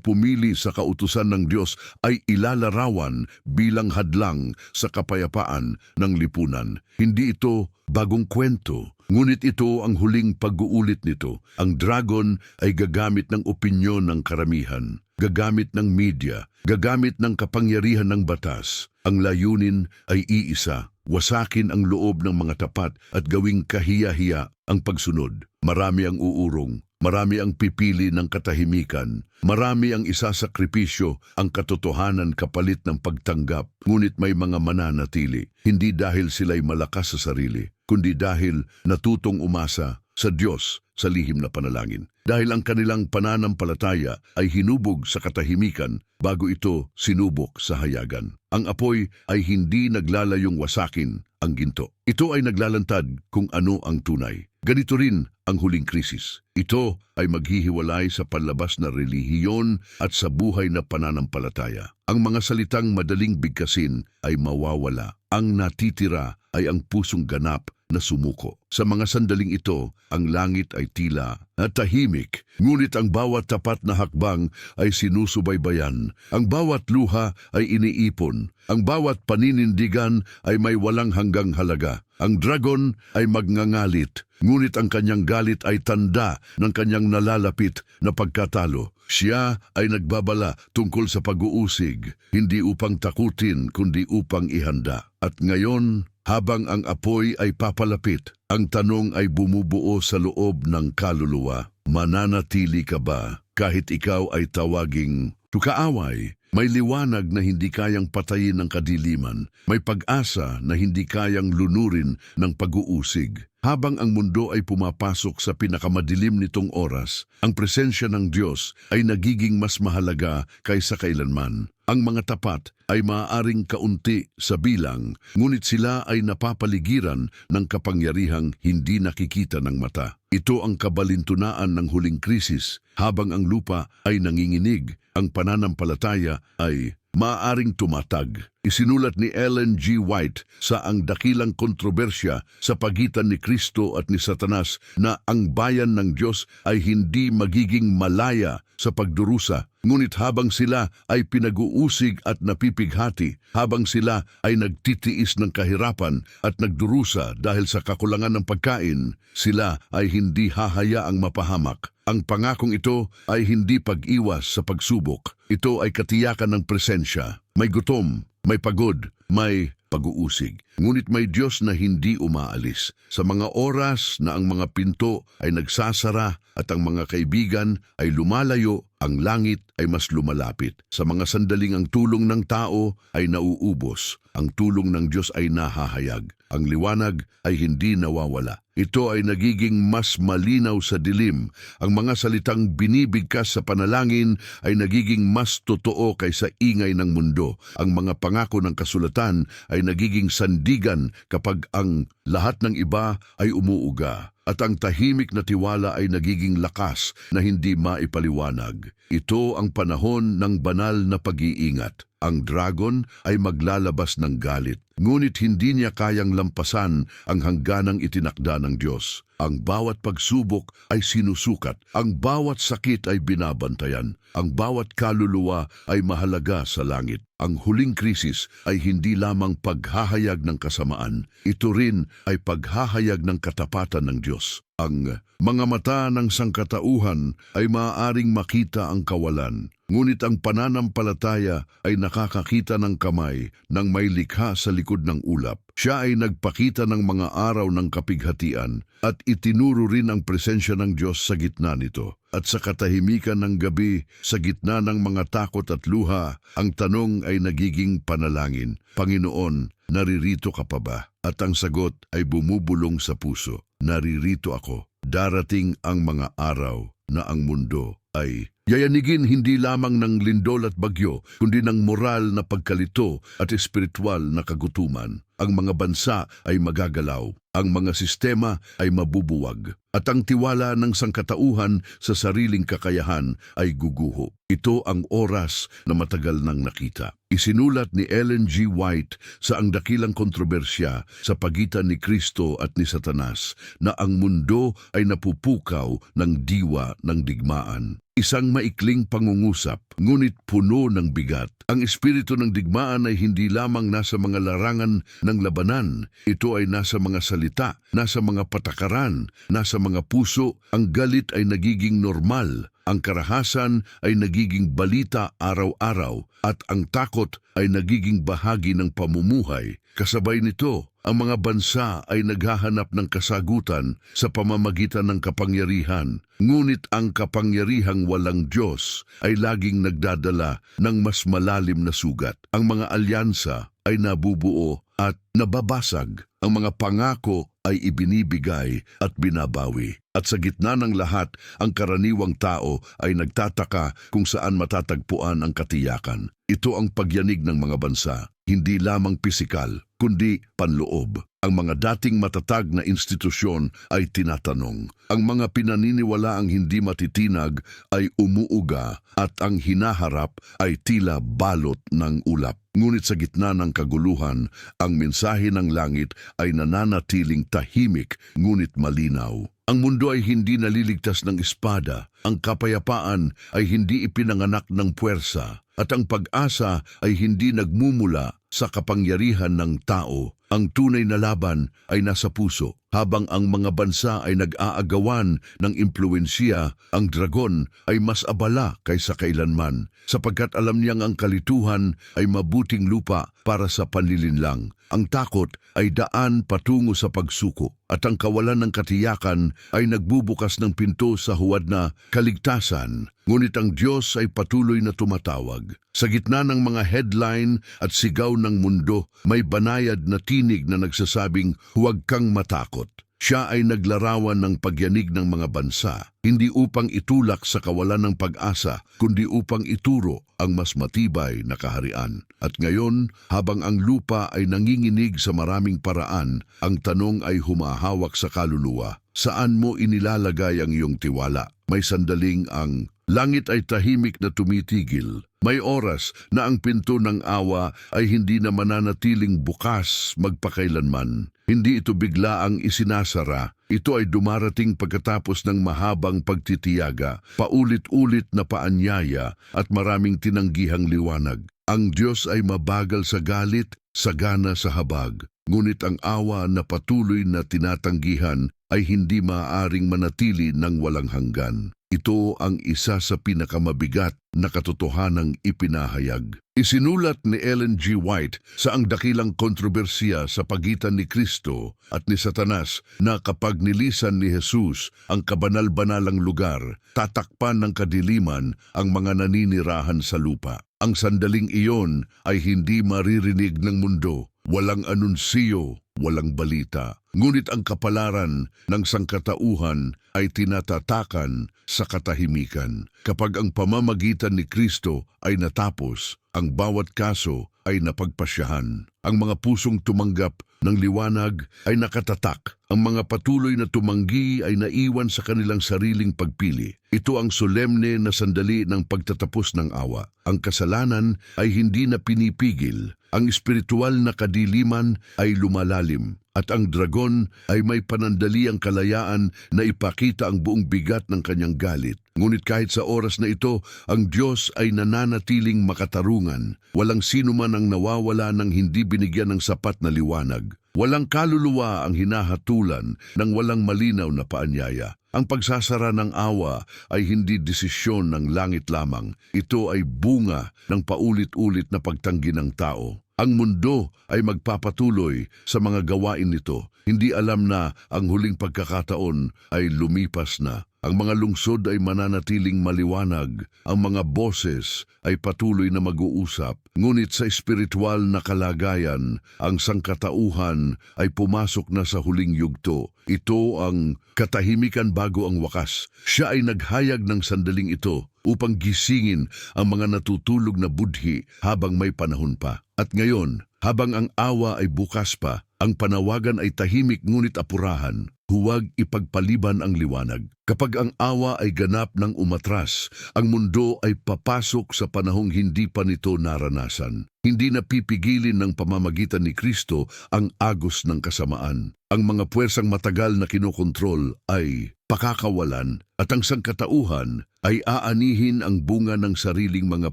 pumili sa kautusan ng Diyos ay ilalarawan bilang hadlang sa kapayapaan ng lipunan. Hindi ito bagong kwento, ngunit ito ang huling pag-uulit nito. Ang dragon ay gagamit ng opinyon ng karamihan, gagamit ng media, gagamit ng kapangyarihan ng batas. Ang layunin ay iisa, wasakin ang loob ng mga tapat at gawing kahiya-hiya ang pagsunod. Marami ang uurong, marami ang pipili ng katahimikan, marami ang isasakripisyo ang katotohanan kapalit ng pagtanggap, ngunit may mga mananatili, hindi dahil sila'y malakas sa sarili, kundi dahil natutong umasa sa Diyos sa lihim na panalangin. Dahil ang kanilang pananampalataya ay hinubog sa katahimikan bago ito sinubok sa hayagan. Ang apoy ay hindi naglalayong wasakin ang ginto. Ito ay naglalantad kung ano ang tunay. Ganito rin ang huling krisis. Ito ay maghihiwalay sa panlabas na relihiyon at sa buhay na pananampalataya. Ang mga salitang madaling bigkasin ay mawawala. Ang natitira ay ang pusong ganap na sumuko. Sa mga sandaling ito, ang langit ay tila at tahimik, ngunit ang bawat tapat na hakbang ay sinusubaybayan. Ang bawat luha ay iniipon. Ang bawat paninindigan ay may walang hanggang halaga. Ang dragon ay magngangalit, ngunit ang kanyang galit ay tanda ng kanyang nalalapit na pagkatalo. Siya ay nagbabala tungkol sa pag-uusig, hindi upang takutin kundi upang ihanda. At ngayon, habang ang apoy ay papalapit, ang tanong ay bumubuo sa loob ng kaluluwa. Mananatili ka ba kahit ikaw ay tawaging kaaway? May liwanag na hindi kayang patayin ng kadiliman. May pag-asa na hindi kayang lunurin ng pag-uusig. Habang ang mundo ay pumapasok sa pinakamadilim nitong oras, ang presensya ng Diyos ay nagiging mas mahalaga kaysa kailanman. Ang mga tapat ay maaaring kaunti sa bilang, ngunit sila ay napapaligiran ng kapangyarihang hindi nakikita ng mata. Ito ang kabalintunaan ng huling krisis. Habang ang lupa ay nanginginig, ang pananampalataya ay maaaring tumatag. Isinulat ni Ellen G. White sa Ang Dakilang Kontrobersya sa Pagitan ni Kristo at ni Satanas na ang bayan ng Diyos ay hindi magiging malaya sa pagdurusa, ngunit habang sila ay pinag-uusig at napipighati, habang sila ay nagtitiis ng kahirapan at nagdurusa dahil sa kakulangan ng pagkain, sila ay hindi hahayaang mapahamak. Ang pangakong ito ay hindi pag-iwas sa pagsubok. Ito ay katiyakan ng presensya. May gutom, may pagod, may pag-uusig. Ngunit may Diyos na hindi umaalis. Sa mga oras na ang mga pinto ay nagsasara at ang mga kaibigan ay lumalayo, ang langit ay mas lumalapit. Sa mga sandaling ang tulong ng tao ay nauubos, ang tulong ng Diyos ay nahahayag. Ang liwanag ay hindi nawawala. Ito ay nagiging mas malinaw sa dilim. Ang mga salitang binibigkas sa panalangin ay nagiging mas totoo kaysa ingay ng mundo. Ang mga pangako ng kasulatan ay nagiging sandigan kapag ang lahat ng iba ay umuuga. At ang tahimik na tiwala ay nagiging lakas na hindi maipaliwanag. Ito ang panahon ng banal na pag-iingat. Ang dragon ay maglalabas ng galit, ngunit hindi niya kayang lampasan ang hangganang itinakda ng Diyos. Ang bawat pagsubok ay sinusukat, ang bawat sakit ay binabantayan, ang bawat kaluluwa ay mahalaga sa langit. Ang huling krisis ay hindi lamang paghahayag ng kasamaan, ito rin ay paghahayag ng katapatan ng Diyos. Ang mga mata ng sangkatauhan ay maaaring makita ang kawalan, ngunit ang pananampalataya ay nakakakita ng kamay ng may likha sa likod ng ulap. Siya ay nagpakita ng mga araw ng kapighatian at itinuro rin ang presensya ng Diyos sa gitna nito. At sa katahimikan ng gabi, sa gitna ng mga takot at luha, ang tanong ay nagiging panalangin. Panginoon, naririto ka pa ba? At ang sagot ay bumubulong sa puso. Naririto ako. Darating ang mga araw na ang mundo ay yayanigin hindi lamang ng lindol at bagyo, kundi ng moral na pagkalito at espiritual na kagutuman. Ang mga bansa ay magagalaw, ang mga sistema ay mabubuwag, at ang tiwala ng sangkatauhan sa sariling kakayahan ay guguho. Ito ang oras na matagal nang nakita. Isinulat ni Ellen G. White sa Ang Dakilang Kontrobersya sa Pagitan ni Kristo at ni Satanas na ang mundo ay napupukaw ng diwa ng digmaan. Isang maikling pangungusap, ngunit puno ng bigat. Ang espiritu ng digmaan ay hindi lamang nasa mga larangan ng labanan. Ito ay nasa mga salita, nasa mga patakaran, nasa mga puso. Ang galit ay nagiging normal. Ang karahasan ay nagiging balita araw-araw at ang takot ay nagiging bahagi ng pamumuhay. Kasabay nito, ang mga bansa ay naghahanap ng kasagutan sa pamamagitan ng kapangyarihan. Ngunit ang kapangyarihang walang Diyos ay laging nagdadala ng mas malalim na sugat. Ang mga alyansa ay nabubuo at nababasag. Ang mga pangako ay ibinibigay at binabawi. At sa gitna ng lahat, ang karaniwang tao ay nagtataka kung saan matatagpuan ang katiyakan. Ito ang pagyanig ng mga bansa, hindi lamang pisikal, kundi panloob. Ang mga dating matatag na institusyon ay tinatanong. Ang mga pinaniniwalaang hindi matitinag ay umuuga at ang hinaharap ay tila balot ng ulap. Ngunit sa gitna ng kaguluhan, ang mensahe ng langit ay nananatiling tahimik ngunit malinaw. Ang mundo ay hindi naliligtas ng espada, ang kapayapaan ay hindi ipinanganak ng puwersa, at ang pag-asa ay hindi nagmumula sa kapangyarihan ng tao. Ang tunay na laban ay nasa puso. Habang ang mga bansa ay nag-aagawan ng impluwensiya, ang dragon ay mas abala kaysa kailanman, sapagkat alam niyang ang kalituhan ay mabuting lupa para sa panlilinlang. Ang takot ay daan patungo sa pagsuko, at ang kawalan ng katiyakan ay nagbubukas ng pinto sa huwad na kaligtasan. Ngunit ang Diyos ay patuloy na tumatawag. Sa gitna ng mga headline at sigaw ng mundo, may banayad na tinig na nagsasabing, "Huwag kang matakot." Siya ay naglarawan ng pagyanig ng mga bansa, hindi upang itulak sa kawalan ng pag-asa, kundi upang ituro ang mas matibay na kaharian. At ngayon, habang ang lupa ay nanginginig sa maraming paraan, ang tanong ay humahawak sa kaluluwa. Saan mo inilalagay ang iyong tiwala? May sandaling ang langit ay tahimik na tumitigil. May oras na ang pinto ng awa ay hindi na mananatiling bukas magpakailanman. Hindi ito biglaang isinasara. Ito ay dumarating pagkatapos ng mahabang pagtitiyaga, paulit-ulit na paanyaya at maraming tinanggihang liwanag. Ang Diyos ay mabagal sa galit, sagana sa habag. Ngunit ang awa na patuloy na tinatanggihan ay hindi maaaring manatili ng walang hanggan. Ito ang isa sa pinakamabigat na katotohanang ipinahayag. Isinulat ni Ellen G. White sa Ang Dakilang Kontrobersya sa Pagitan ni Kristo at ni Satanas na kapag nilisan ni Jesus ang kabanal-banalang lugar, tatakpan ng kadiliman ang mga naninirahan sa lupa. Ang sandaling iyon ay hindi maririnig ng mundo. Walang anunsiyo, walang balita. Ngunit ang kapalaran ng sangkatauhan ay tinatatakan sa katahimikan. Kapag ang pamamagitan ni Kristo ay natapos, ang bawat kaso ay napagpasyahan. Ang mga pusong tumanggap ng liwanag ay nakatatak. Ang mga patuloy na tumanggi ay naiwan sa kanilang sariling pagpili. Ito ang solemne na sandali ng pagtatapos ng awa. Ang kasalanan ay hindi na pinipigil. Ang espiritual na kadiliman ay lumalalim. At ang dragon ay may panandaliang kalayaan na ipakita ang buong bigat ng kanyang galit. Ngunit kahit sa oras na ito, ang Diyos ay nananatiling makatarungan. Walang sino man ang nawawala ng hindi binigyan ng sapat na liwanag. Walang kaluluwa ang hinahatulan ng walang malinaw na paanyaya. Ang pagsasara ng awa ay hindi desisyon ng langit lamang. Ito ay bunga ng paulit-ulit na pagtanggi ng tao. Ang mundo ay magpapatuloy sa mga gawain nito. Hindi alam na ang huling pagkakataon ay lumipas na. Ang mga lungsod ay mananatiling maliwanag. Ang mga boses ay patuloy na mag-uusap. Ngunit sa espiritual na kalagayan, ang sangkatauhan ay pumasok na sa huling yugto. Ito ang katahimikan bago ang wakas. Siya ay naghayag ng sandaling ito upang gisingin ang mga natutulog na budhi habang may panahon pa. At ngayon, habang ang awa ay bukas pa, ang panawagan ay tahimik ngunit apurahan. Huwag ipagpaliban ang liwanag. Kapag ang awa ay ganap ng umatras, ang mundo ay papasok sa panahong hindi pa nito naranasan. Hindi napipigilin ng pamamagitan ni Kristo ang agos ng kasamaan. Ang mga puwersang matagal na kinokontrol ay pakakawalan at ang sangkatauhan ay aanihin ang bunga ng sariling mga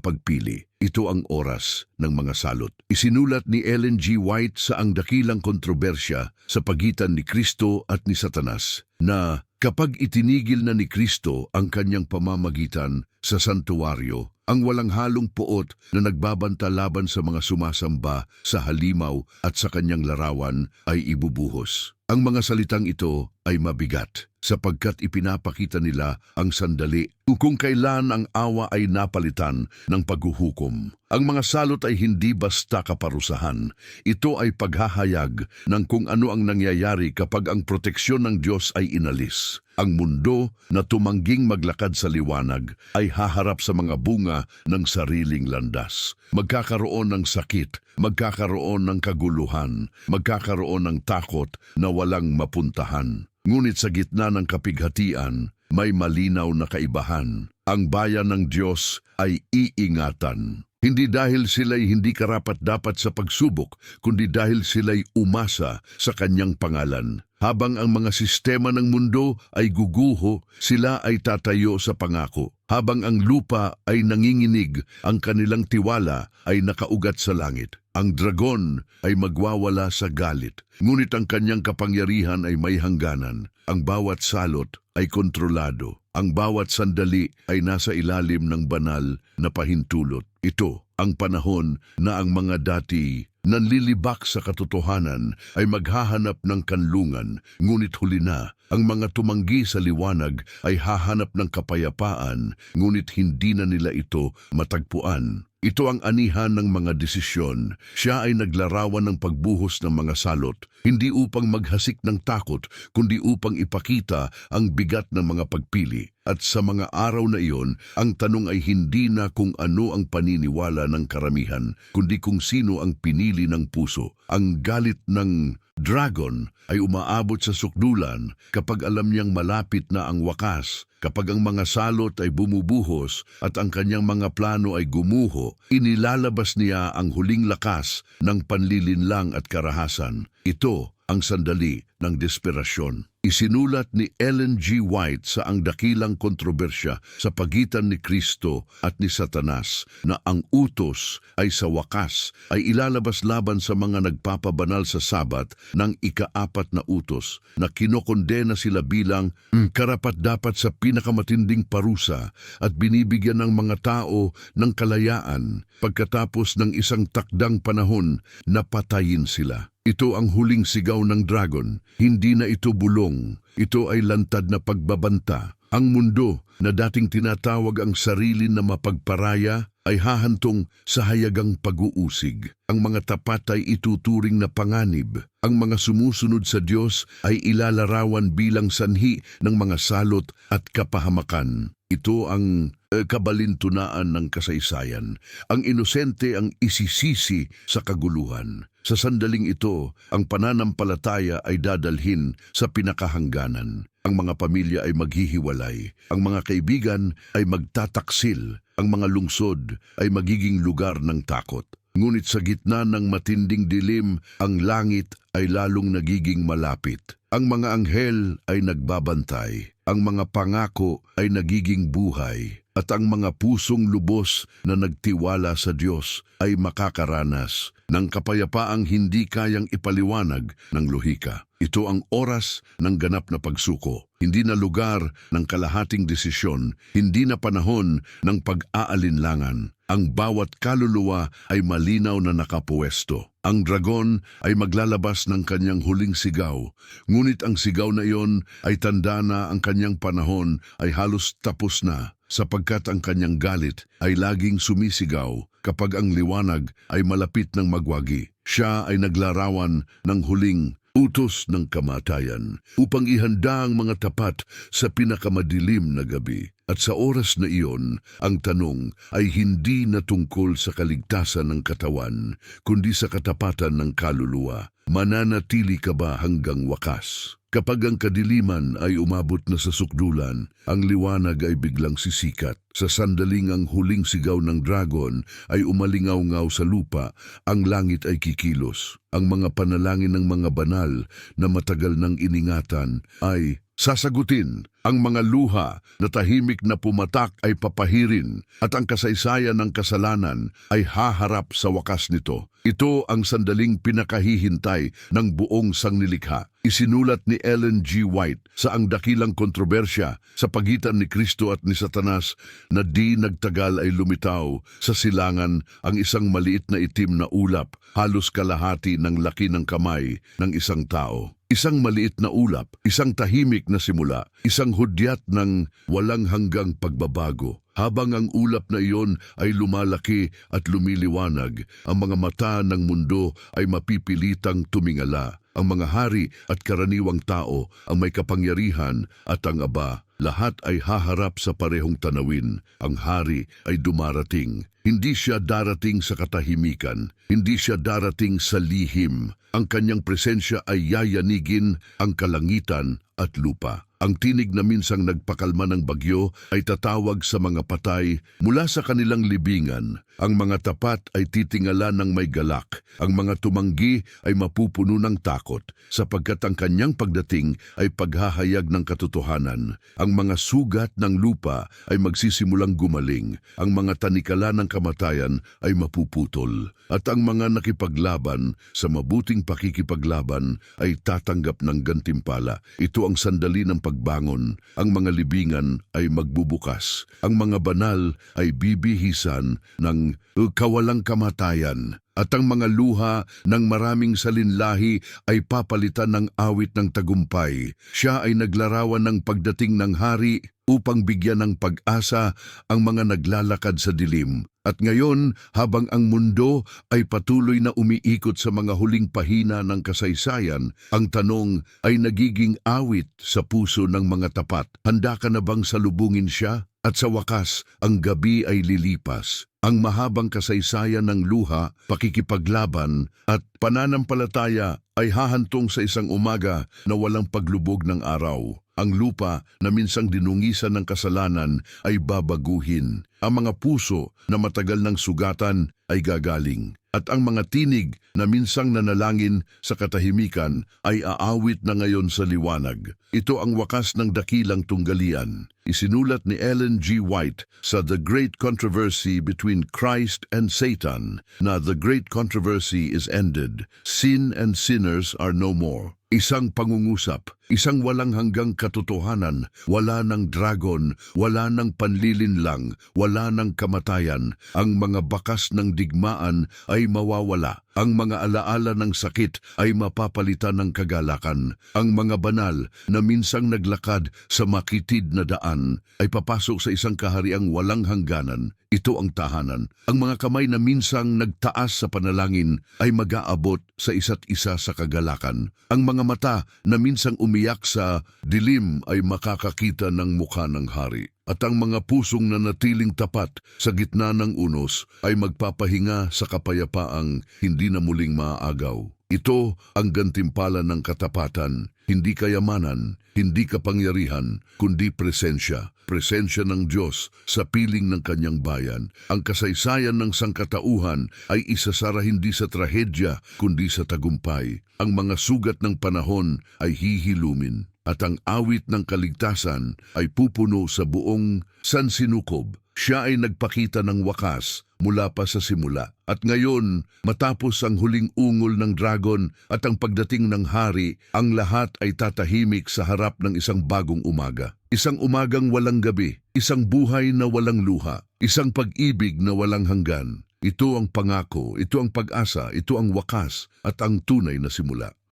pagpili. Ito ang oras ng mga salot. Isinulat ni Ellen G. White sa Ang Dakilang Kontrobersya sa pagitan ni Kristo at ni Satanas na kapag itinigil na ni Kristo ang kanyang pamamagitan sa santuwaryo, ang walang halong poot na nagbabanta laban sa mga sumasamba sa halimaw at sa kanyang larawan ay ibubuhos. Ang mga salitang ito ay mabigat sapagkat ipinapakita nila ang sandali kung kailan ang awa ay napalitan ng paghuhukom. Ang mga salot ay hindi basta kaparusahan. Ito ay paghahayag ng kung ano ang nangyayari kapag ang proteksyon ng Diyos ay inalis. Ang mundo na tumangging maglakad sa liwanag ay haharap sa mga bunga ng sariling landas. Magkakaroon ng sakit, magkakaroon ng kaguluhan, magkakaroon ng takot na walang mapuntahan. Ngunit sa gitna ng kapighatian, may malinaw na kaibahan. Ang bayan ng Diyos ay iingatan. Hindi dahil sila'y hindi karapat-dapat sa pagsubok, kundi dahil sila'y umasa sa kanyang pangalan. Habang ang mga sistema ng mundo ay guguho, sila ay tatayo sa pangako. Habang ang lupa ay nanginginig, ang kanilang tiwala ay nakaugat sa langit. Ang dragon ay magwawala sa galit, ngunit ang kanyang kapangyarihan ay may hangganan. Ang bawat salot ay kontrolado. Ang bawat sandali ay nasa ilalim ng banal na pahintulot. Ito ang panahon na ang mga dati nanlilibak sa katotohanan ay maghahanap ng kanlungan, ngunit huli na. Ang mga tumanggi sa liwanag ay hahanap ng kapayapaan, ngunit hindi na nila ito matagpuan. Ito ang anihan ng mga desisyon. Siya ay naglarawan ng pagbuhos ng mga salot, hindi upang maghasik ng takot, kundi upang ipakita ang bigat ng mga pagpili. At sa mga araw na iyon, ang tanong ay hindi na kung ano ang paniniwala ng karamihan, kundi kung sino ang pinili ng puso. Ang galit ng dragon ay umaabot sa sukdulan kapag alam niyang malapit na ang wakas. Kapag ang mga salot ay bumubuhos at ang kanyang mga plano ay gumuho, inilalabas niya ang huling lakas ng panlilinlang at karahasan. Ito ang sandali ng desperasyon. Isinulat ni Ellen G. White sa Ang Dakilang Kontrobersya sa pagitan ni Kristo at ni Satanas na ang utos ay sa wakas ay ilalabas laban sa mga nagpapabanal sa Sabat ng ika-4 na utos na kinokondena sila bilang karapat-dapat sa pinakamatinding parusa at binibigyan ng mga tao ng kalayaan pagkatapos ng isang takdang panahon na patayin sila. Ito ang huling sigaw ng dragon. Hindi na ito bulong. Ito ay lantad na pagbabanta. Ang mundo na dating tinatawag ang sarili na mapagparaya ay hahantong sa hayagang pag-uusig. Ang mga tapat ay ituturing na panganib. Ang mga sumusunod sa Diyos ay ilalarawan bilang sanhi ng mga salot at kapahamakan. Ito ang kabalintunaan ng kasaysayan. Ang inosente ang isisisi sa kaguluhan. Sa sandaling ito, ang pananampalataya ay dadalhin sa pinakahangganan. Ang mga pamilya ay maghihiwalay. Ang mga kaibigan ay magtataksil. Ang mga lungsod ay magiging lugar ng takot. Ngunit sa gitna ng matinding dilim, ang langit ay lalong nagiging malapit. Ang mga anghel ay nagbabantay, ang mga pangako ay nagiging buhay, at ang mga pusong lubos na nagtiwala sa Diyos ay makakaranas ng kapayapaang hindi kayang ipaliwanag ng lohika. Ito ang oras ng ganap na pagsuko, hindi na lugar ng kalahating desisyon, hindi na panahon ng pag-aalinlangan. Ang bawat kaluluwa ay malinaw na nakapuwesto. Ang dragon ay maglalabas ng kanyang huling sigaw, ngunit ang sigaw na iyon ay tanda na ang kanyang panahon ay halos tapos na, sapagkat ang kanyang galit ay laging sumisigaw kapag ang liwanag ay malapit ng magwagi. Siya ay naglarawan ng huling utos ng kamatayan upang ihanda ang mga tapat sa pinakamadilim na gabi. At sa oras na iyon, ang tanong ay hindi na tungkol sa kaligtasan ng katawan, kundi sa katapatan ng kaluluwa. Mananatili ka ba hanggang wakas? Kapag ang kadiliman ay umabot na sa sukdulan, ang liwanag ay biglang sisikat. Sa sandaling ang huling sigaw ng dragon ay umalingaw-ngaw sa lupa, ang langit ay kikilos. Ang mga panalangin ng mga banal na matagal nang iningatan ay sasagutin. Ang mga luha na tahimik na pumatak ay papahirin at ang kasaysayan ng kasalanan ay haharap sa wakas nito. Ito ang sandaling pinakahihintay ng buong sangnilikha. Isinulat ni Ellen G. White sa Ang Dakilang Kontrobersya sa pagitan ni Kristo at ni Satanas na di nagtagal ay lumitaw sa silangan ang isang maliit na itim na ulap, halos kalahati ng laki ng kamay ng isang tao. Isang maliit na ulap, isang tahimik na simula, isang hudyat ng walang hanggang pagbabago. Habang ang ulap na iyon ay lumalaki at lumiliwanag, ang mga mata ng mundo ay mapipilitang tumingala. Ang mga hari at karaniwang tao, ang may kapangyarihan at ang aba, lahat ay haharap sa parehong tanawin. Ang hari ay dumarating. Hindi siya darating sa katahimikan, hindi siya darating sa lihim. Ang kanyang presensya ay yayanigin ang kalangitan at lupa. Ang tinig na minsang nagpakalma ng bagyo ay tatawag sa mga patay mula sa kanilang libingan. Ang mga tapat ay titingala ng may galak. Ang mga tumanggi ay mapupuno ng takot sapagkat ang kanyang pagdating ay paghahayag ng katotohanan. Ang mga sugat ng lupa ay magsisimulang gumaling. Ang mga tanikala ng kamatayan ay mapuputol. At ang mga nakipaglaban sa mabuting pakikipaglaban ay tatanggap ng gantimpala. Ito ang sandali ng pagbangon. Ang mga libingan ay magbubukas. Ang mga banal ay bibihisan ng kawalang kamatayan. At ang mga luha ng maraming salinlahi ay papalitan ng awit ng tagumpay. Siya ay naglarawan ng pagdating ng hari upang bigyan ng pag-asa ang mga naglalakad sa dilim. At ngayon, habang ang mundo ay patuloy na umiikot sa mga huling pahina ng kasaysayan, ang tanong ay nagiging awit sa puso ng mga tapat. Handa ka na bang salubungin siya? At sa wakas, ang gabi ay lilipas. Ang mahabang kasaysayan ng luha, pakikipaglaban at pananampalataya ay hahantong sa isang umaga na walang paglubog ng araw. Ang lupa na minsang dinungisan ng kasalanan ay babaguhin. Ang mga puso na matagal ng sugatan ay gagaling. At ang mga tinig na minsang nanalangin sa katahimikan ay aawit na ngayon sa liwanag. Ito ang wakas ng dakilang tunggalian. Isinulat ni Ellen G. White sa The Great Controversy Between Christ and Satan na the great controversy is ended. Sin and sinners are no more. Isang pangungusap, isang walang hanggang katotohanan, wala ng dragon, wala ng panlilinlang, wala ng kamatayan. Ang mga bakas ng digmaan ay mawawala. Ang mga alaala ng sakit ay mapapalitan ng kagalakan. Ang mga banal na minsang naglakad sa makitid na daan ay papasok sa isang kahariang walang hangganan. Ito ang tahanan. Ang mga kamay na minsang nagtaas sa panalangin ay mag-aabot sa isa't isa sa kagalakan. Ang mga mata na minsang umiyak sa dilim ay makakakita ng mukha ng hari. At ang mga pusong nanatiling tapat sa gitna ng unos ay magpapahinga sa kapayapaang hindi na muling maaagaw. Ito ang gantimpala ng katapatan, Hindi kayamanan, hindi kapangyarihan, kundi presensya. Presensya ng Diyos sa piling ng kanyang bayan. Ang kasaysayan ng sangkatauhan ay isasara hindi sa trahedya, kundi sa tagumpay. Ang mga sugat ng panahon ay hihilumin. At ang awit ng kaligtasan ay pupuno sa buong sansinukob. Siya ay nagpakita ng wakas mula pa sa simula. At ngayon, matapos ang huling ungol ng dragon at ang pagdating ng hari, ang lahat ay tatahimik sa harap ng isang bagong umaga. Isang umagang walang gabi, isang buhay na walang luha, isang pag-ibig na walang hanggan. Ito ang pangako, ito ang pag-asa, ito ang wakas at ang tunay na simula.